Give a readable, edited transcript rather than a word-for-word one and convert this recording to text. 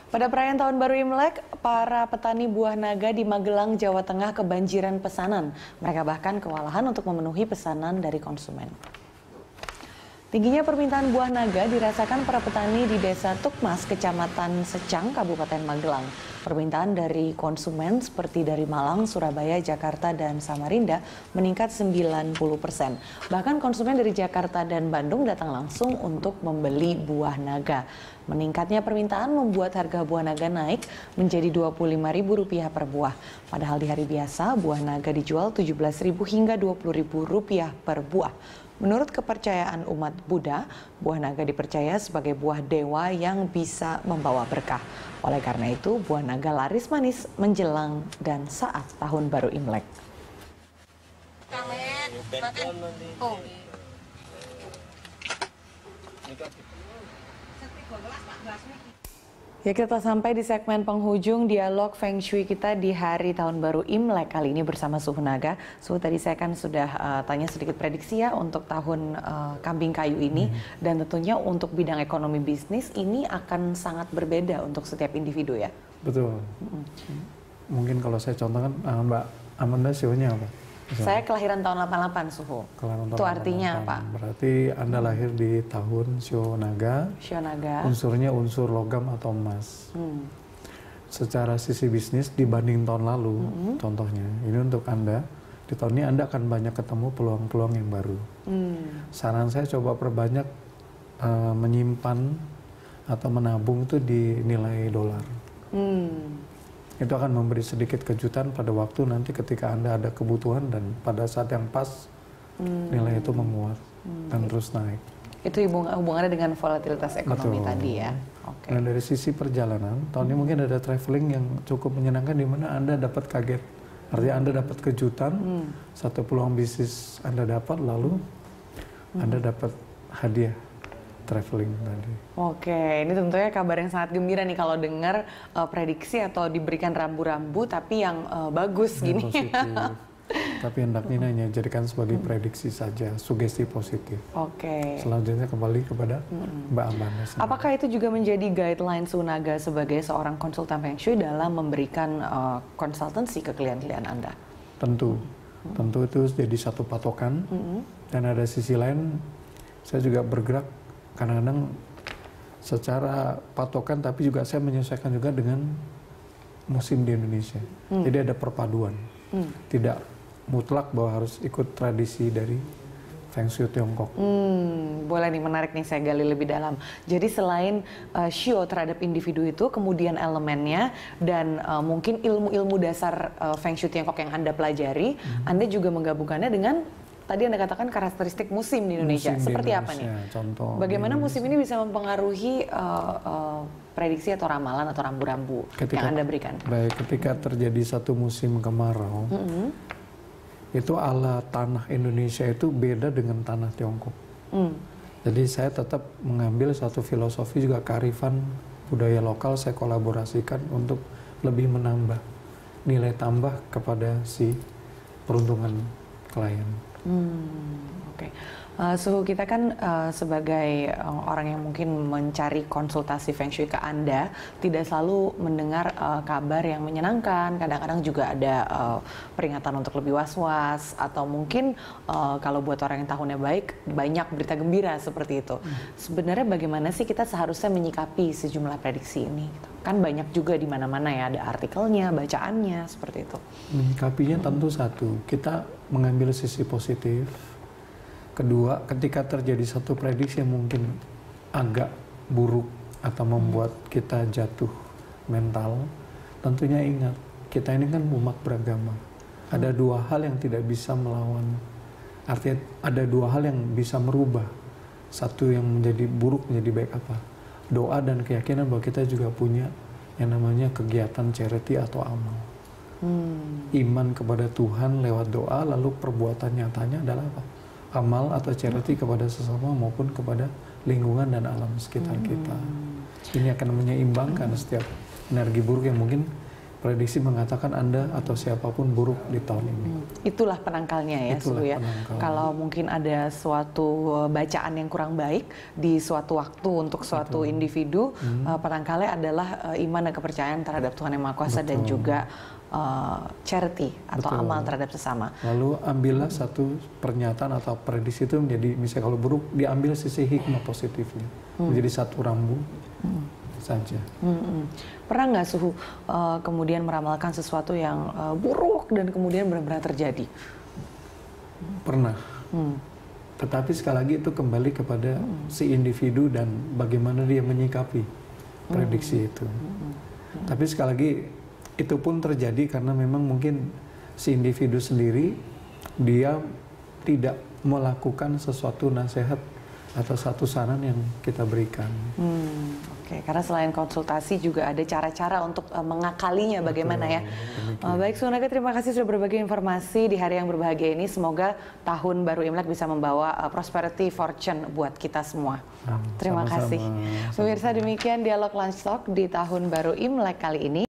Pada perayaan Tahun Baru Imlek, para petani buah naga di Magelang, Jawa Tengah kebanjiran pesanan. Mereka bahkan kewalahan untuk memenuhi pesanan dari konsumen. Tingginya permintaan buah naga dirasakan para petani di Desa Tukmas, Kecamatan Secang, Kabupaten Magelang. Permintaan dari konsumen seperti dari Malang, Surabaya, Jakarta, dan Samarinda meningkat 90%. Bahkan konsumen dari Jakarta dan Bandung datang langsung untuk membeli buah naga. Meningkatnya permintaan membuat harga buah naga naik menjadi Rp25.000 per buah. Padahal di hari biasa, buah naga dijual Rp17.000 hingga Rp20.000 per buah. Menurut kepercayaan umat Buddha, buah naga dipercaya sebagai buah dewa yang bisa membawa berkah. Oleh karena itu, buah naga laris manis menjelang dan saat Tahun Baru Imlek. Ya, kita sampai di segmen penghujung dialog Feng Shui kita di hari Tahun Baru Imlek kali ini bersama Suhu Naga. Suhu, tadi saya kan sudah tanya sedikit prediksi ya untuk tahun kambing kayu ini. Dan tentunya untuk bidang ekonomi bisnis ini akan sangat berbeda untuk setiap individu ya? Betul. Mungkin kalau saya contohkan Mbak Amanda Sionya apa? Saya kelahiran tahun 88, Suhu. Itu artinya apa? Berarti Anda lahir di tahun Shio Naga. Shio Naga. Unsurnya unsur logam atau emas. Secara sisi bisnis dibanding tahun lalu, contohnya, ini untuk Anda, di tahun ini Anda akan banyak ketemu peluang-peluang yang baru. Saran saya coba perbanyak menyimpan atau menabung itu di nilai dolar. Itu akan memberi sedikit kejutan pada waktu nanti ketika Anda ada kebutuhan dan pada saat yang pas nilai itu menguat dan terus naik. Itu hubungannya dengan volatilitas ekonomi. Betul. Tadi ya. Okay. Nah, dari sisi perjalanan, tahun ini mungkin ada traveling yang cukup menyenangkan di mana Anda dapat kaget. Artinya Anda dapat kejutan, satu peluang bisnis Anda dapat, lalu Anda dapat hadiah traveling tadi. Oke, ini tentunya kabar yang sangat gembira nih kalau dengar prediksi atau diberikan rambu-rambu tapi yang bagus yang gini. Tapi hendaknya hanya jadikan sebagai prediksi saja, sugesti positif. Oke. Selanjutnya kembali kepada Mbak Amanda. Apakah itu juga menjadi guideline Sunaga sebagai seorang konsultan Feng Shui dalam memberikan konsultansi ke klien-klien Anda? Tentu. Tentu itu jadi satu patokan. Dan ada sisi lain, saya juga bergerak kadang-kadang secara patokan, tapi juga saya menyesuaikan juga dengan musim di Indonesia. Jadi ada perpaduan. Tidak mutlak bahwa harus ikut tradisi dari Feng Shui Tiongkok. Boleh nih, menarik nih, saya gali lebih dalam. Jadi selain Shio terhadap individu itu, kemudian elemennya dan mungkin ilmu-ilmu dasar Feng Shui Tiongkok yang Anda pelajari, Anda juga menggabungkannya dengan tadi Anda katakan karakteristik musim di Indonesia. Seperti apa nih? Contoh. Bagaimana musim ini bisa mempengaruhi prediksi atau ramalan atau rambu-rambu yang Anda berikan? Baik, ketika terjadi satu musim kemarau, itu ala tanah Indonesia itu beda dengan tanah Tiongkok. Jadi saya tetap mengambil satu filosofi juga kearifan budaya lokal, saya kolaborasikan untuk lebih menambah nilai tambah kepada si peruntungan klien. Oke. Suhu, kita kan sebagai orang yang mungkin mencari konsultasi Feng Shui ke Anda, tidak selalu mendengar kabar yang menyenangkan. Kadang-kadang juga ada peringatan untuk lebih was-was, atau mungkin kalau buat orang yang tahunnya baik, banyak berita gembira seperti itu. Sebenarnya bagaimana sih kita seharusnya menyikapi sejumlah prediksi ini? Kan banyak juga di mana-mana ya, ada artikelnya, bacaannya, seperti itu. Menyikapinya tentu satu, kita mengambil sisi positif. Kedua, ketika terjadi satu prediksi yang mungkin agak buruk atau membuat kita jatuh mental, tentunya ingat, kita ini kan umat beragama. Ada dua hal yang tidak bisa melawan. Artinya ada dua hal yang bisa merubah. Satu yang menjadi buruk menjadi baik apa? Doa dan keyakinan bahwa kita juga punya yang namanya kegiatan charity atau amal. Iman kepada Tuhan lewat doa, lalu perbuatan nyatanya adalah apa? Amal atau charity kepada sesama maupun kepada lingkungan dan alam sekitar kita. Ini akan menyeimbangkan setiap energi buruk yang mungkin prediksi mengatakan Anda atau siapapun buruk di tahun ini. Itulah penangkalnya ya, Itulah Suhu ya. penangkalnya. Kalau mungkin ada suatu bacaan yang kurang baik di suatu waktu untuk suatu individu, penangkalnya adalah iman dan kepercayaan terhadap Tuhan Yang Maha Kuasa dan juga charity atau Betul. amal terhadap sesama. Lalu ambillah satu pernyataan atau prediksi itu menjadi, misalnya kalau buruk, diambil sisi hikmah positifnya. Menjadi satu rambu saja. Pernah nggak Suhu kemudian meramalkan sesuatu yang buruk dan kemudian benar-benar terjadi? Pernah. Tetapi sekali lagi itu kembali kepada si individu dan bagaimana dia menyikapi prediksi itu. Tapi sekali lagi itu pun terjadi karena memang mungkin si individu sendiri dia tidak melakukan sesuatu nasihat atau satu saran yang kita berikan. Oke, karena selain konsultasi juga ada cara-cara untuk mengakalinya bagaimana ya. Baik, Suhu Naga, terima kasih sudah berbagi informasi di hari yang berbahagia ini. Semoga tahun baru Imlek bisa membawa prosperity fortune buat kita semua. Terima kasih. Pemirsa, demikian dialog Lunch Talk di tahun baru Imlek kali ini.